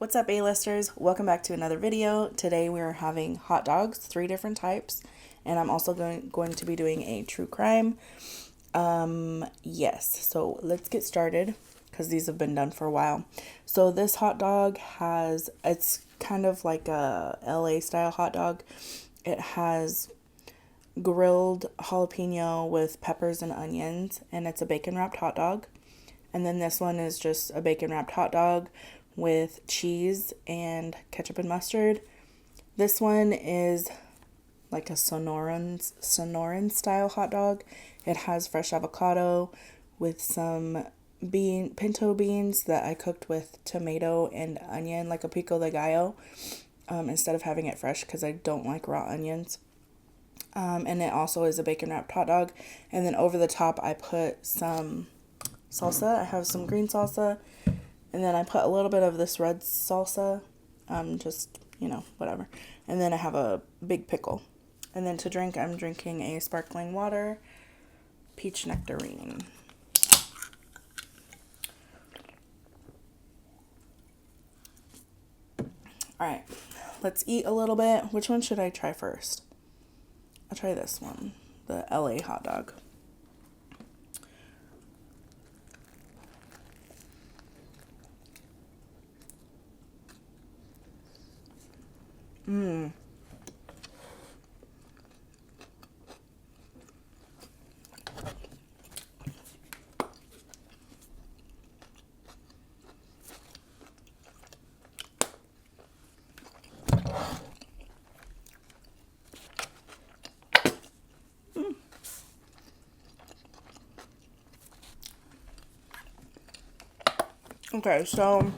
What's up, A-listers? Welcome back to another video. Today we are having hot dogs, 3 different types, and I'm also going to be doing a true crime. Yes, so let's get started because these have been done for a while. So this hot dog it's kind of like a LA style hot dog. It has grilled jalapeno with peppers and onions, and it's a bacon wrapped hot dog. And then this one is just a bacon wrapped hot dog with cheese and ketchup and mustard. This one is like a Sonoran style hot dog. It has fresh avocado with some pinto beans that I cooked with tomato and onion, like a pico de gallo, instead of having it fresh because I don't like raw onions. And it also is a bacon wrapped hot dog. And then over the top I put some salsa. I have some green salsa, and then I put a little bit of this red salsa, just, whatever. And then I have a big pickle. And then to drink, I'm drinking a sparkling water, peach nectarine. Alright, let's eat a little bit. Which one should I try first? I'll try this one, the LA hot dog. Okay, so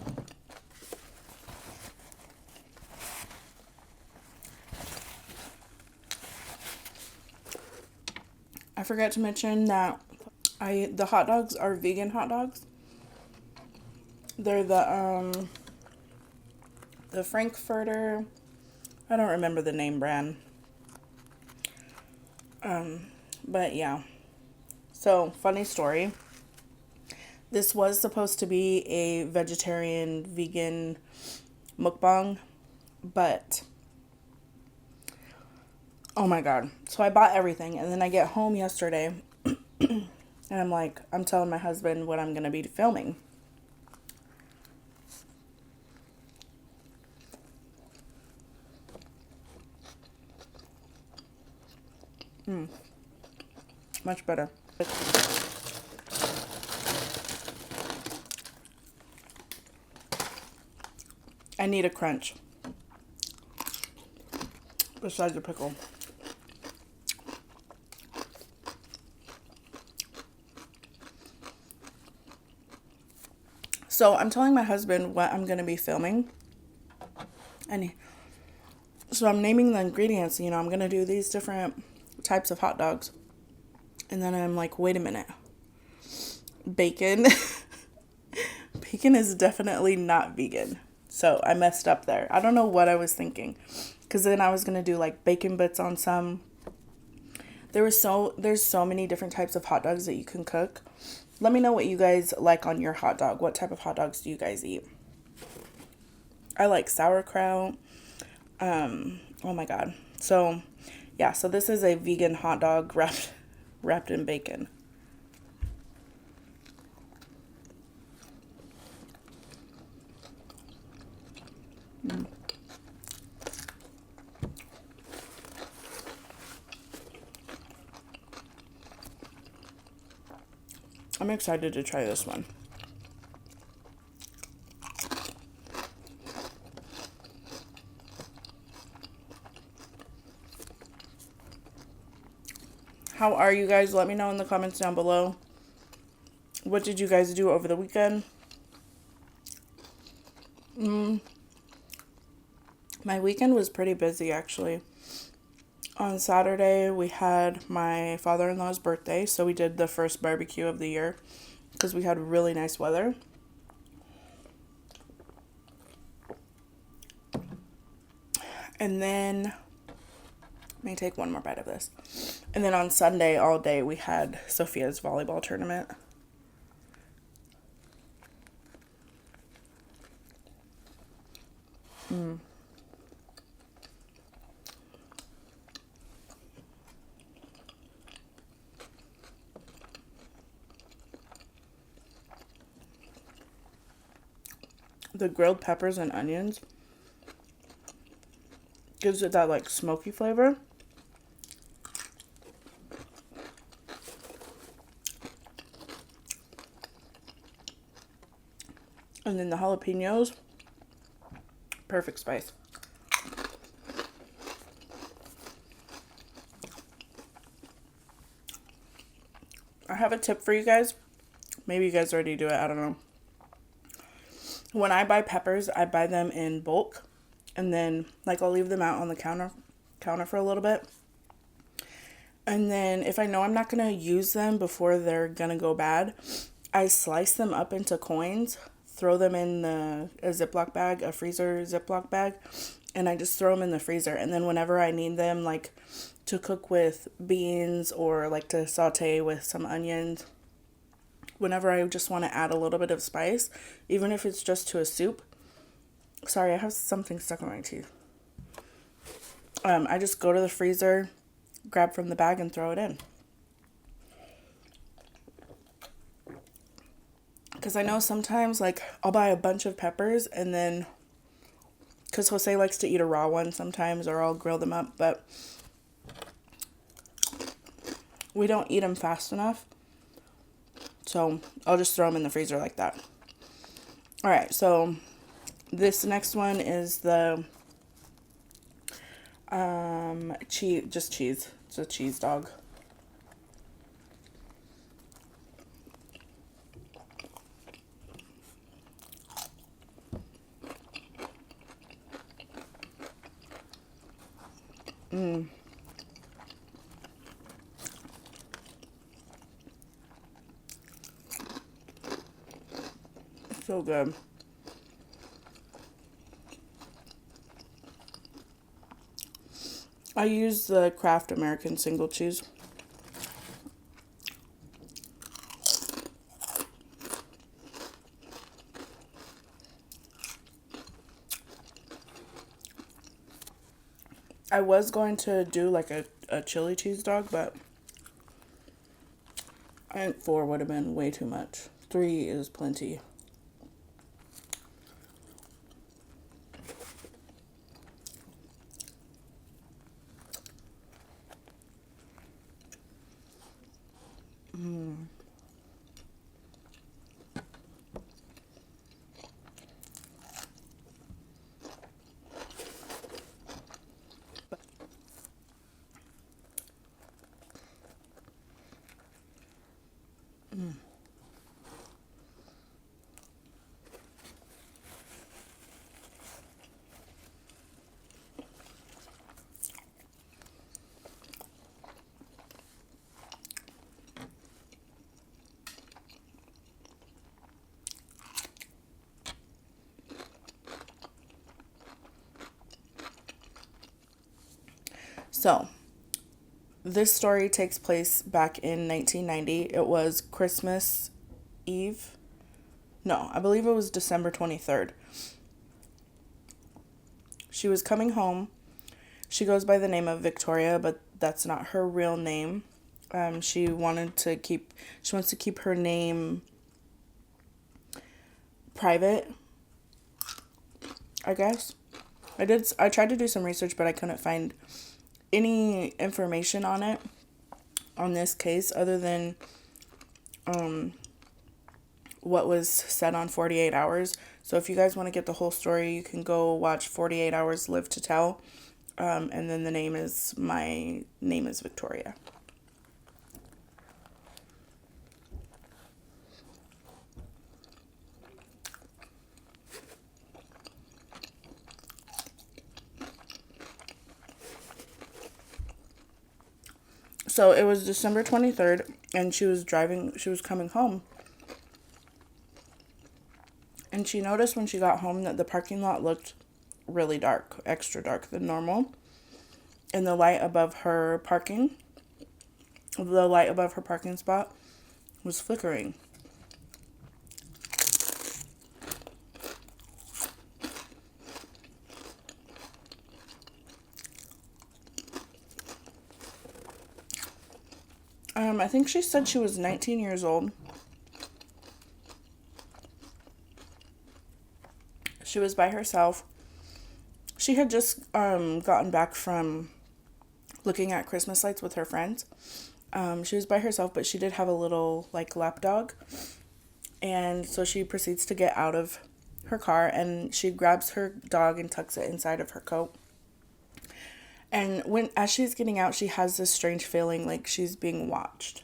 I forgot to mention that the hot dogs are vegan hot dogs. They're the Frankfurter, I don't remember the name brand. But yeah. So, funny story. This was supposed to be a vegetarian vegan mukbang, but oh my god. So I bought everything, and then I get home yesterday and I'm telling my husband what I'm going to be filming. Much better. I need a crunch besides the pickle. So I'm telling my husband what I'm going to be filming. So I'm naming the ingredients. I'm going to do these different types of hot dogs. And then I'm like, wait a minute. Bacon. Bacon is definitely not vegan. So I messed up there. I don't know what I was thinking. Because then I was going to do like bacon bits on some. There's so many different types of hot dogs that you can cook. Let me know what you guys like on your hot dog. What type of hot dogs do you guys eat? I like sauerkraut. Oh my god. So, yeah. So this is a vegan hot dog wrapped in bacon. I'm excited to try this one. How are you guys? Let me know in the comments down below. What did you guys do over the weekend? My weekend was pretty busy, actually. On Saturday, we had my father-in-law's birthday, so we did the first barbecue of the year because we had really nice weather. And then, let me take one more bite of this. And then on Sunday, all day, we had Sophia's volleyball tournament. The grilled peppers and onions gives it that like smoky flavor. And then the jalapenos, perfect spice. I have a tip for you guys. Maybe you guys already do it, I don't know. When I buy peppers, I buy them in bulk, and then like I'll leave them out on the counter for a little bit. And then if I know I'm not going to use them before they're going to go bad, I slice them up into coins, throw them in a Ziploc bag, a freezer Ziploc bag, and I just throw them in the freezer. And then whenever I need them, like to cook with beans or like to saute with some onions, whenever I just want to add a little bit of spice, even if it's just to a soup. Sorry, I have something stuck in my teeth. I just go to the freezer, grab from the bag, and throw it in. Because I know sometimes, like, I'll buy a bunch of peppers, and then, because Jose likes to eat a raw one sometimes, or I'll grill them up, but we don't eat them fast enough. So I'll just throw them in the freezer like that. All right, so this next one is the cheese, just cheese. It's a cheese dog. So good. I use the Kraft American single cheese. I was going to do like a chili cheese dog, but I think 4 would have been way too much. 3 is plenty. So, this story takes place back in 1990. It was Christmas Eve. No, I believe it was December 23rd. She was coming home. She goes by the name of Victoria, but that's not her real name. She wants to keep her name private, I guess. I tried to do some research, but I couldn't find any information on this case other than what was said on 48 Hours. So if you guys want to get the whole story, you can go watch 48 Hours Live to Tell. And then my name is Victoria. So it was December 23rd, and she was coming home. And she noticed when she got home that the parking lot looked really dark, extra dark than normal. And the light above her parking spot was flickering. I think she said she was 19 years old. She was by herself. She had just gotten back from looking at Christmas lights with her friends. She was by herself, but she did have a little like lap dog. And so she proceeds to get out of her car and she grabs her dog and tucks it inside of her coat. And as she's getting out, she has this strange feeling like she's being watched.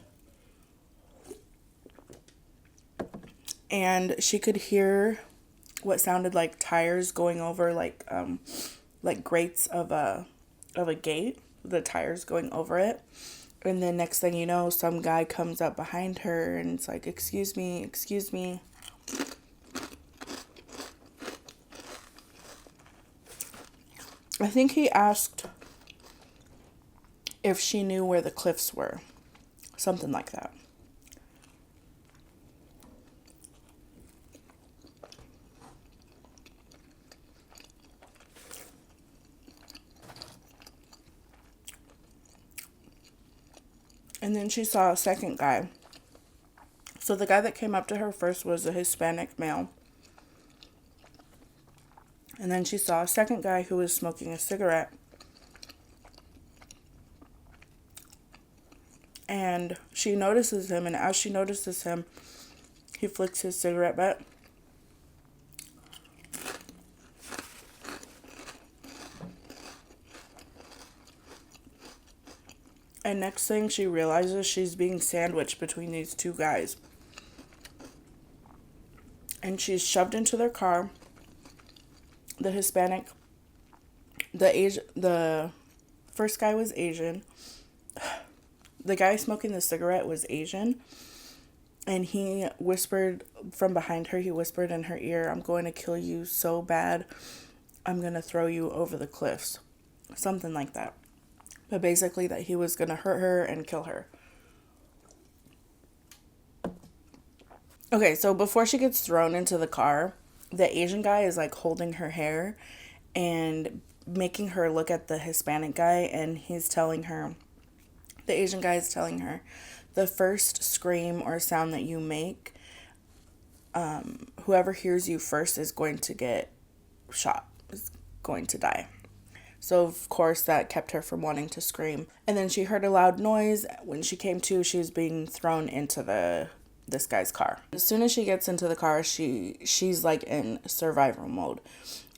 And she could hear what sounded like tires going over like grates of a gate, the tires going over it. And then next thing you know, some guy comes up behind her and it's like, excuse me, excuse me. I think he asked if she knew where the cliffs were. Something like that. And then she saw a second guy. So the guy that came up to her first was a Hispanic male. And then she saw a second guy who was smoking a cigarette. And she notices him, and as she notices him, he flicks his cigarette butt. And next thing she realizes she's being sandwiched between these two guys. And she's shoved into their car. The the first guy was Asian. The guy smoking the cigarette was Asian. And he whispered from behind her, he whispered in her ear, "I'm going to kill you so bad. I'm going to throw you over the cliffs." Something like that. But basically that he was going to hurt her and kill her. Okay, so before she gets thrown into the car, the Asian guy is like holding her hair and making her look at the Hispanic guy, and the Asian guy is telling her, the first scream or sound that you make, whoever hears you first is going to get shot, is going to die. So, of course, that kept her from wanting to scream. And then she heard a loud noise. When she came to, she was being thrown into this guy's car. As soon as she gets into the car, she's like in survival mode.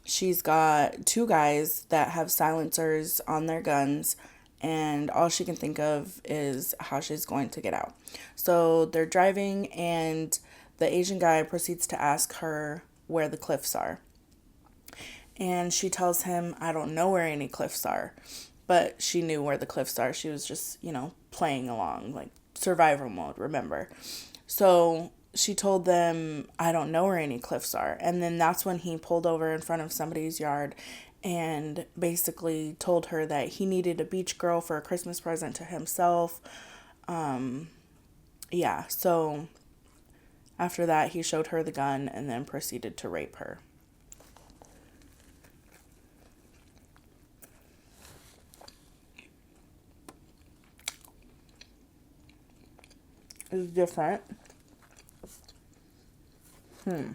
She's got two guys that have silencers on their guns, and all she can think of is how she's going to get out. So they're driving, and the Asian guy proceeds to ask her where the cliffs are. And she tells him, "I don't know where any cliffs are." But she knew where the cliffs are. She was just, playing along, like survival mode, remember? So she told them, "I don't know where any cliffs are." And then that's when he pulled over in front of somebody's yard and basically told her that he needed a beach girl for a Christmas present to himself. Yeah, so after that, he showed her the gun and then proceeded to rape her. It's different. I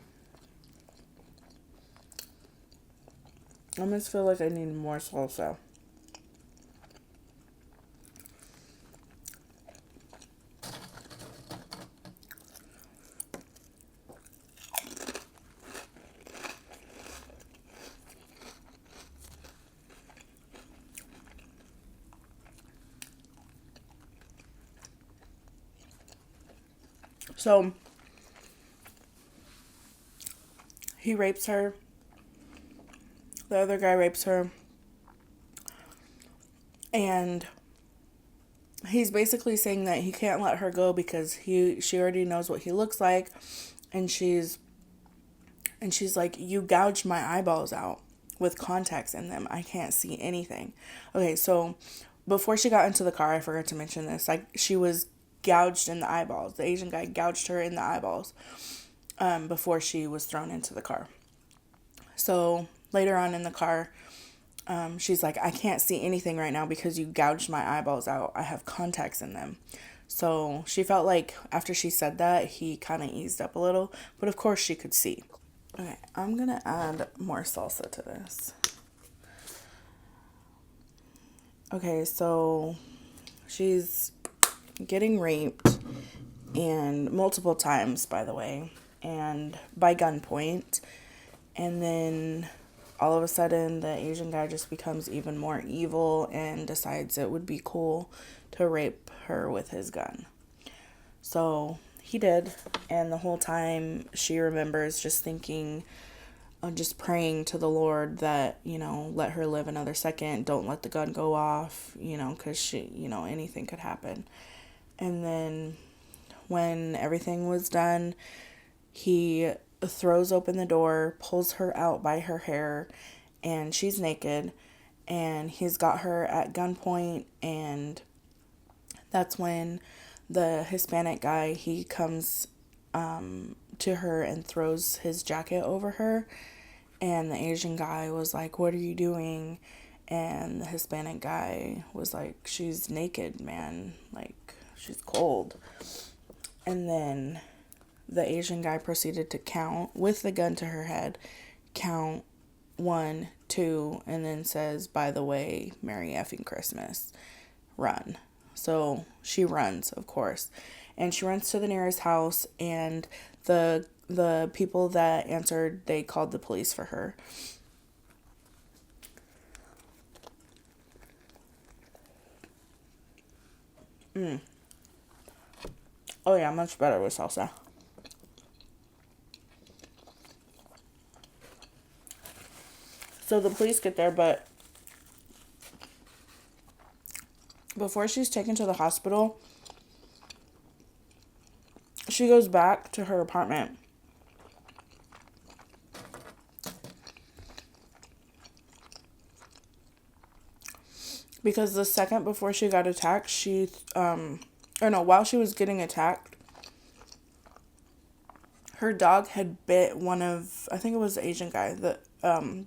almost feel like I need more salsa. So he rapes her. The other guy rapes her. And he's basically saying that he can't let her go because she already knows what he looks like, and she's like, "You gouged my eyeballs out with contacts in them. I can't see anything." Okay, so before she got into the car, I forgot to mention this. Like, she was gouged in the eyeballs. The Asian guy gouged her in the eyeballs before she was thrown into the car. So later on in the car, she's like, "I can't see anything right now because you gouged my eyeballs out. I have contacts in them." So she felt like after she said that, he kind of eased up a little. But of course, she could see. Okay, I'm going to add more salsa to this. Okay, so she's getting raped, and multiple times, by the way, and by gunpoint. And then all of a sudden, the Asian guy just becomes even more evil and decides it would be cool to rape her with his gun. So he did, and the whole time she remembers just thinking, just praying to the Lord that, let her live another second, don't let the gun go off, because she, anything could happen. And then when everything was done, he throws open the door, pulls her out by her hair, and she's naked, and he's got her at gunpoint. And that's when the Hispanic guy, he comes to her and throws his jacket over her, and the Asian guy was like, "What are you doing?" And the Hispanic guy was like, "She's naked, man, like she's cold." And then the Asian guy proceeded to count with the gun to her head, count 1, 2, and then says, "By the way, Merry effing Christmas, run." So she runs, of course, and she runs to the nearest house, and the people that answered, they called the police for her. Oh yeah, much better with salsa. So the police get there, but before she's taken to the hospital, she goes back to her apartment. Because the second before she got attacked, while she was getting attacked, her dog had bit one of, I think it was the Asian guy that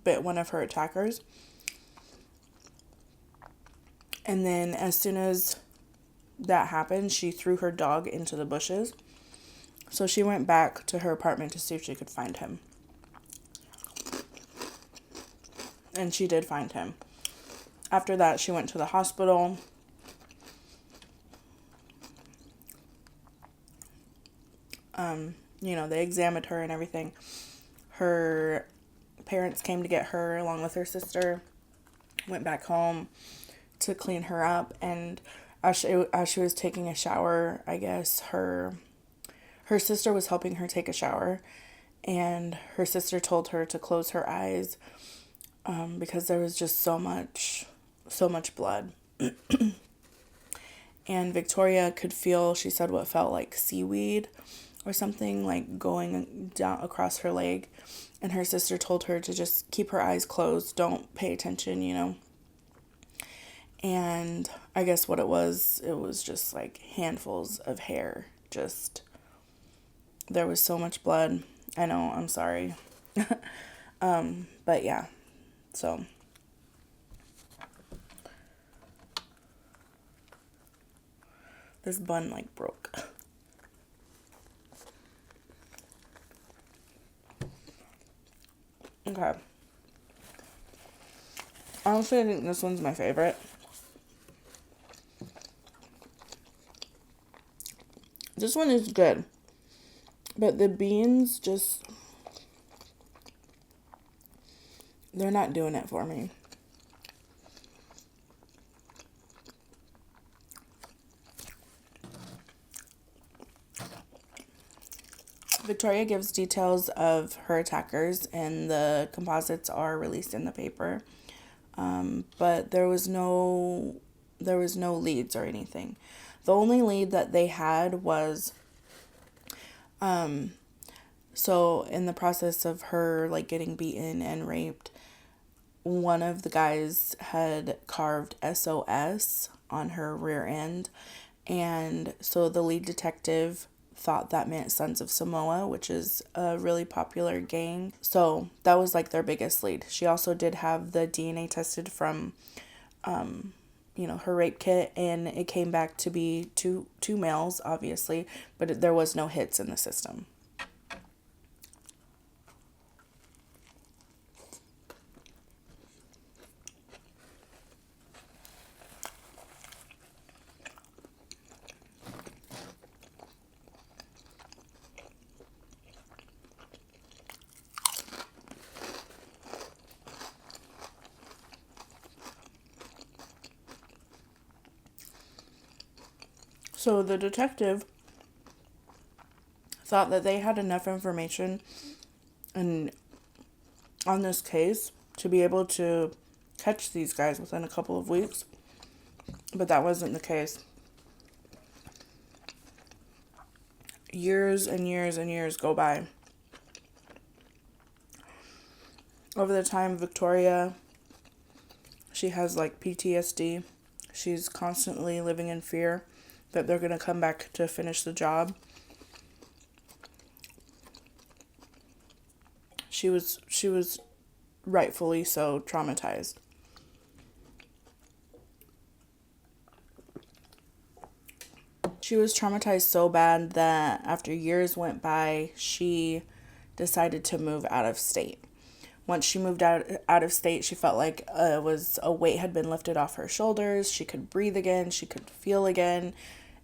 bit one of her attackers. And then as soon as that happened, she threw her dog into the bushes. So she went back to her apartment to see if she could find him. And she did find him. After that, she went to the hospital. They examined her and everything. Her parents came to get her along with her sister, went back home to clean her up, and as she was taking a shower, I guess her sister was helping her take a shower, and her sister told her to close her eyes because there was just so much blood. And Victoria could feel, she said, what felt like seaweed or something, like going down across her leg. And her sister told her to just keep her eyes closed, don't pay attention. And I guess what it was just like handfuls of hair. Just, there was so much blood. I know, I'm sorry. But yeah, so. This bun like broke. Okay. Honestly, I think this one's my favorite. This one is good. But the beans just, they're not doing it for me. Victoria gives details of her attackers, and the composites are released in the paper. But there was no leads or anything. The only lead that they had was, so in the process of her like getting beaten and raped, one of the guys had carved SOS on her rear end, and so the lead detective thought that meant Sons of Samoa, which is a really popular gang. So that was like their biggest lead. She also did have the DNA tested from, her rape kit, and it came back to be two males, obviously, but there was no hits in the system. So the detective thought that they had enough information and on this case to be able to catch these guys within a couple of weeks, but that wasn't the case. Years and years and years go by. Over the time, Victoria, she has like PTSD. She's constantly living in fear that they're going to come back to finish the job. She was rightfully so traumatized. She was traumatized so bad that after years went by, she decided to move out of state. Once she moved out of state, she felt like a weight had been lifted off her shoulders. She could breathe again. She could feel again.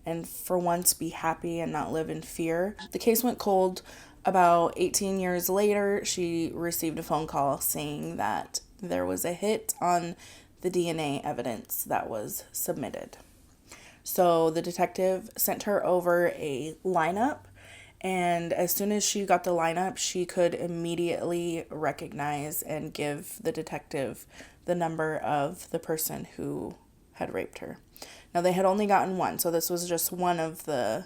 And for once be happy and not live in fear. The case went cold. About 18 years later, she received a phone call saying that there was a hit on the DNA evidence that was submitted. So the detective sent her over a lineup, and as soon as she got the lineup, she could immediately recognize and give the detective the number of the person who had raped her. Now, they had only gotten one, so this was just one of the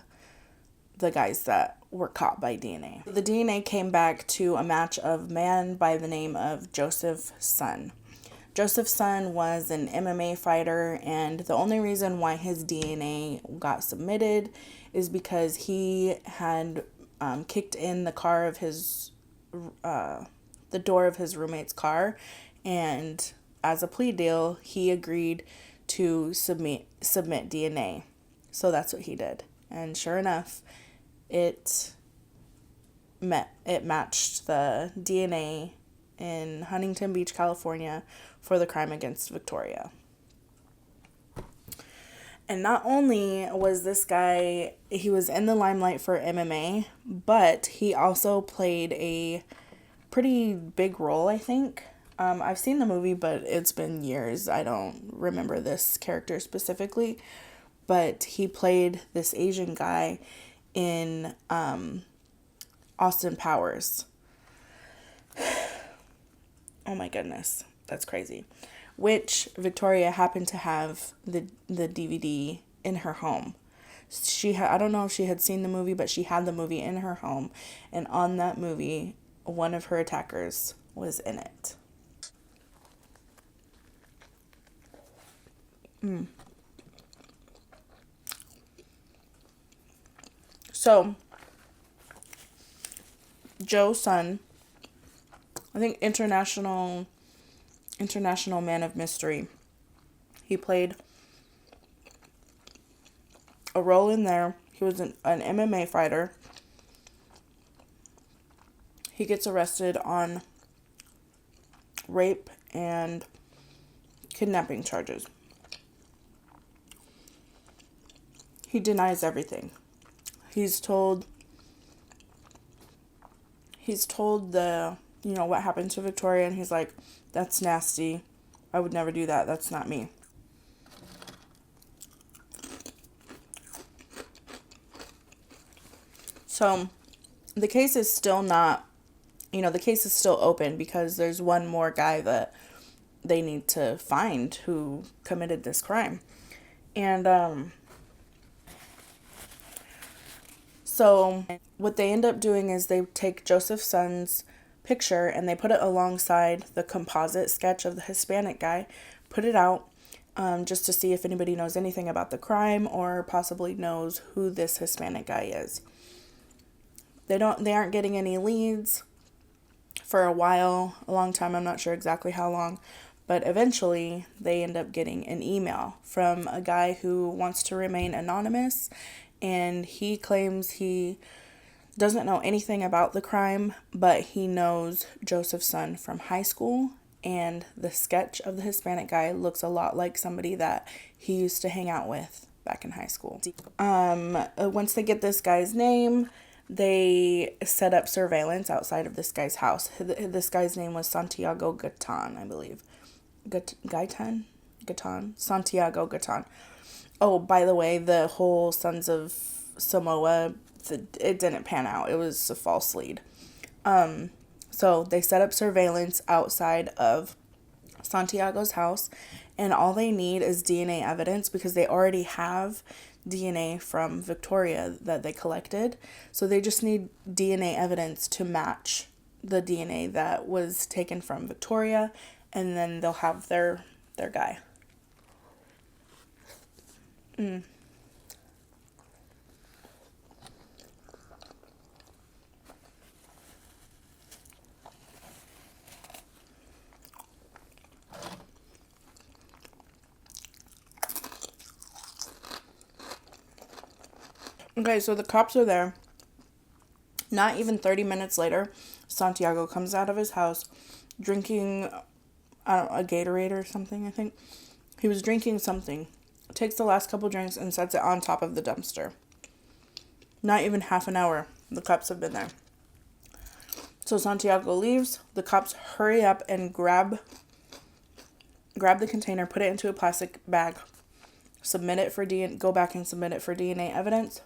guys that were caught by DNA. The DNA came back to a match of man by the name of Joseph Sun. Joseph's son was an MMA fighter, and the only reason why his DNA got submitted is because he had kicked in the car of his, the door of his roommate's car, and as a plea deal, he agreed to submit DNA. So that's what he did, and sure enough, it matched the DNA in Huntington Beach, California, for the crime against Victoria. And not only was this guy, he was in the limelight for MMA, but he also played a pretty big role, I think. I've seen the movie, but it's been years. I don't remember this character specifically, but he played this Asian guy in Austin Powers. Oh my goodness, that's crazy. Which Victoria happened to have the DVD in her home. I don't know if she had seen the movie, but she had the movie in her home, and on that movie, one of her attackers was in it. So, Joe Sun, I think international man of mystery. He played a role in there. He was an MMA fighter. He gets arrested on rape and kidnapping charges. He denies everything. He's told what happened to Victoria, and he's like, that's nasty. I would never do that. That's not me. So the case is still open because there's one more guy that they need to find who committed this crime. And so what they end up doing is they take Joseph Sun's picture and they put it alongside the composite sketch of the Hispanic guy, put it out just to see if anybody knows anything about the crime or possibly knows who this Hispanic guy is. They aren't getting any leads for a long time. I'm not sure exactly how long, But eventually, they end up getting an email from a guy who wants to remain anonymous, and he claims he doesn't know anything about the crime, but he knows Joseph's son from high school, and the sketch of the Hispanic guy looks a lot like somebody that he used to hang out with back in high school. Once they get this guy's name, they set up surveillance outside of this guy's house. This guy's name was Santiago Gaton, I believe. Santiago Gaton. Oh, by the way, the whole Sons of Samoa, it didn't pan out. It was a false lead. So they set up surveillance outside of Santiago's house, and all they need is DNA evidence because they already have DNA from Victoria that they collected. So they just need DNA evidence to match the DNA that was taken from Victoria, and then they'll have their guy. Okay, so the cops are there. Not even 30 minutes later, Santiago comes out of his house drinking, I don't know, a Gatorade or something, I think. He was drinking something, takes the last couple drinks and sets it on top of the dumpster. Not even half an hour, the cops have been there. So Santiago leaves, the cops hurry up and grab the container, put it into a plastic bag, submit it for go back and submit it for DNA evidence.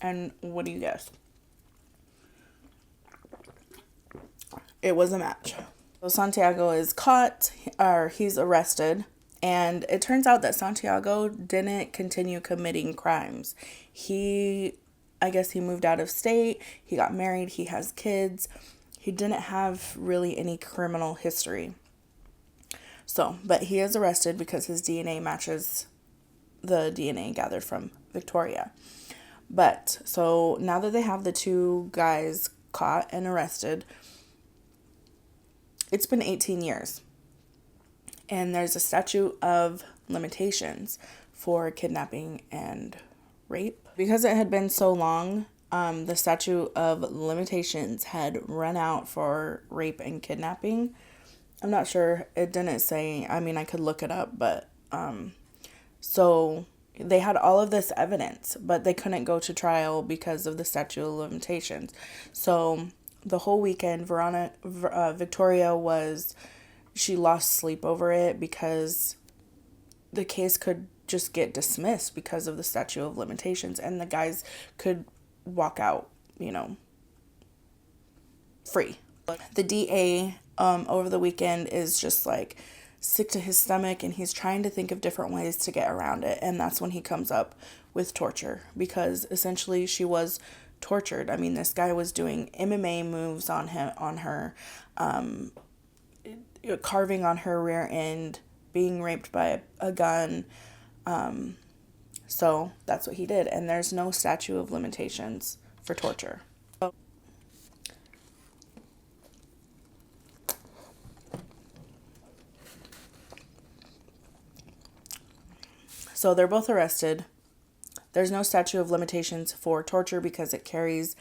And what do you guess? It was a match. So Santiago is caught, or he's arrested, and it turns out that Santiago didn't continue committing crimes. I guess he moved out of state, he got married, he has kids. He didn't have really any criminal history. So, but he is arrested because his DNA matches the DNA gathered from Victoria. But, so now that they have the two guys caught and arrested, it's been 18 years. And there's a statute of limitations for kidnapping and rape. Because it had been so long, the statute of limitations had run out for rape and kidnapping. I'm not sure. It didn't say. I mean, I could look it up, but so they had all of this evidence, but they couldn't go to trial because of the statute of limitations. So the whole weekend, Victoria she lost sleep over it because the case could just get dismissed because of the statute of limitations, and the guys could walk out, free. The DA over the weekend is just like sick to his stomach, and he's trying to think of different ways to get around it, and that's when he comes up with torture, because essentially she was tortured. I mean, this guy was doing MMA moves on her, carving on her rear end, being raped by a gun. So that's what he did, and there's no statute of limitations for torture. So they're both arrested. There's no statute of limitations for torture because it carries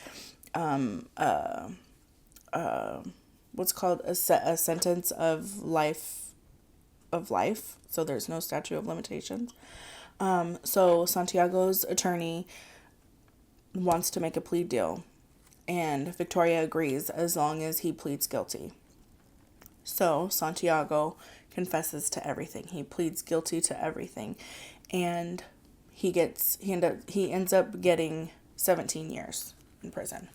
what's called a sentence of life. So there's no statute of limitations. So Santiago's attorney wants to make a plea deal, and Victoria agrees as long as he pleads guilty. So Santiago confesses to everything. He pleads guilty to everything, and he ends up getting 17 years in prison.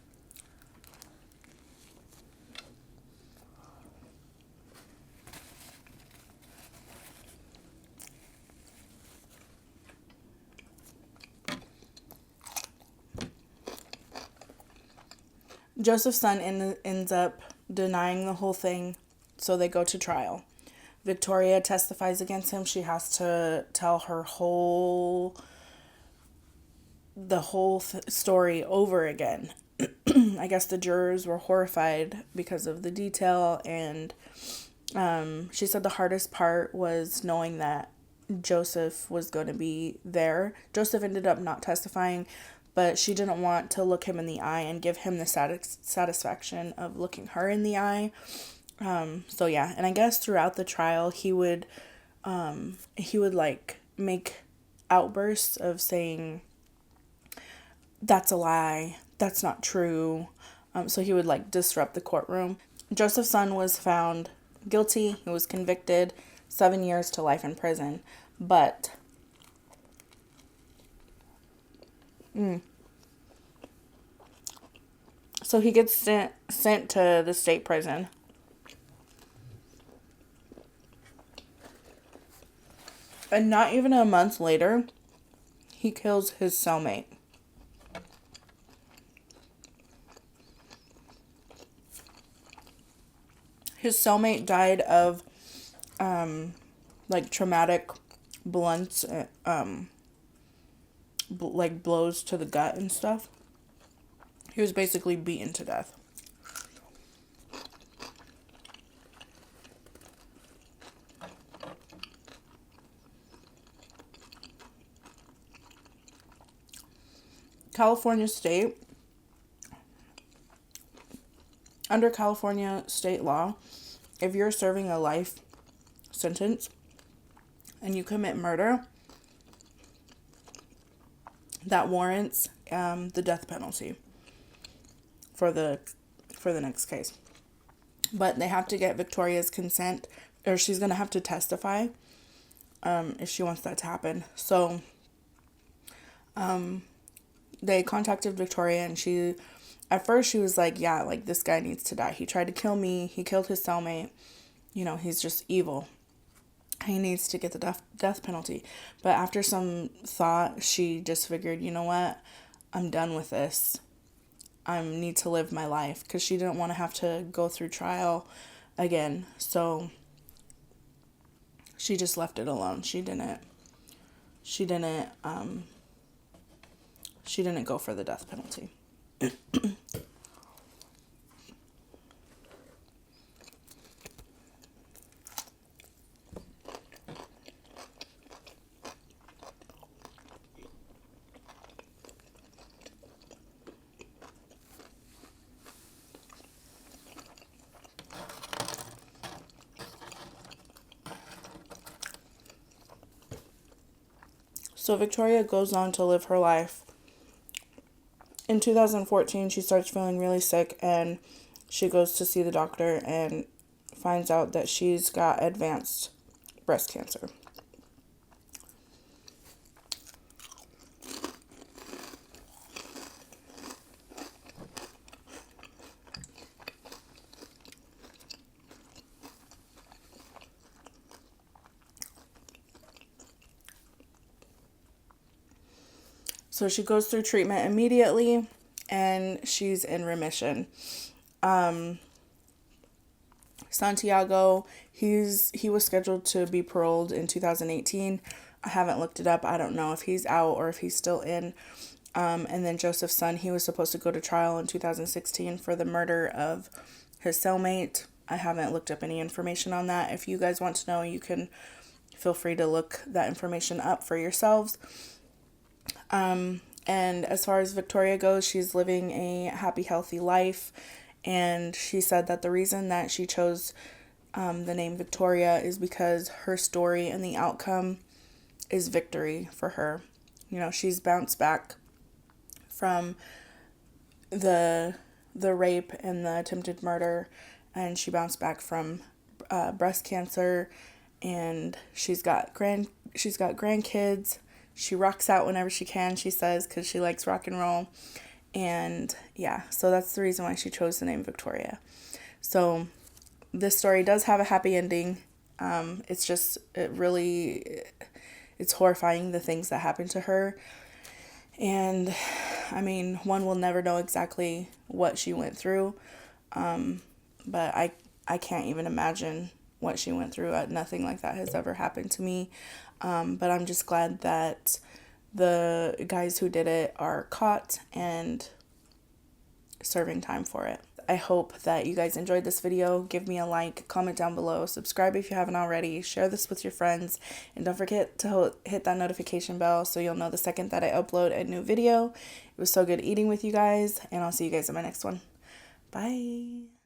Joseph's son ends up denying the whole thing, so they go to trial. Victoria testifies against him. She has to tell her whole story over again. I guess the jurors were horrified because of the detail, and She said the hardest part was knowing that Joseph was going to be there. Joseph ended up not testifying, but she didn't want to look him in the eye and give him the satisfaction of looking her in the eye. So yeah, and I guess throughout the trial he would like make outbursts of saying that's a lie, that's not true. So he would like disrupt the courtroom. Joseph's son was found guilty. He was convicted, 7 years to life in prison. But so he gets sent to the state prison. And not even a month later, he kills his cellmate. His cellmate died of like traumatic blunts, like blows to the gut and stuff. He was basically beaten to death. California state, under California state law, if you're serving a life sentence and you commit murder, that warrants the death penalty for the next case. But they have to get Victoria's consent, or she's gonna have to testify if she wants that to happen. So they contacted Victoria, and at first she was like, yeah, like this guy needs to die. He tried to kill me. He killed his cellmate. You know, he's just evil. He needs to get the death penalty. But after some thought, she just figured, you know what? I'm done with this. I need to live my life, because she didn't want to have to go through trial again. So she just left it alone. She didn't go for the death penalty. So Victoria goes on to live her life. In 2014, she starts feeling really sick, and she goes to see the doctor and finds out that she's got advanced breast cancer. So she goes through treatment immediately, and she's in remission. Santiago, he was scheduled to be paroled in 2018. I haven't looked it up. I don't know if he's out or if he's still in. And then Joseph's son, he was supposed to go to trial in 2016 for the murder of his cellmate. I haven't looked up any information on that. If you guys want to know, you can feel free to look that information up for yourselves. And as far as Victoria goes, she's living a happy, healthy life. And she said that the reason that she chose the name Victoria is because her story and the outcome is victory for her. You know, she's bounced back from the rape and the attempted murder, and she bounced back from breast cancer, and she's got grandkids. She rocks out whenever she can, she says, because she likes rock and roll. And yeah, so that's the reason why she chose the name Victoria. So this story does have a happy ending. It's horrifying, the things that happened to her. And I mean, one will never know exactly what she went through. But I can't even imagine what she went through. Nothing like that has ever happened to me. But I'm just glad that the guys who did it are caught and serving time for it. I hope that you guys enjoyed this video. Give me a like, comment down below, subscribe if you haven't already, share this with your friends, and don't forget to hit that notification bell so you'll know the second that I upload a new video. It was so good eating with you guys, and I'll see you guys in my next one. Bye.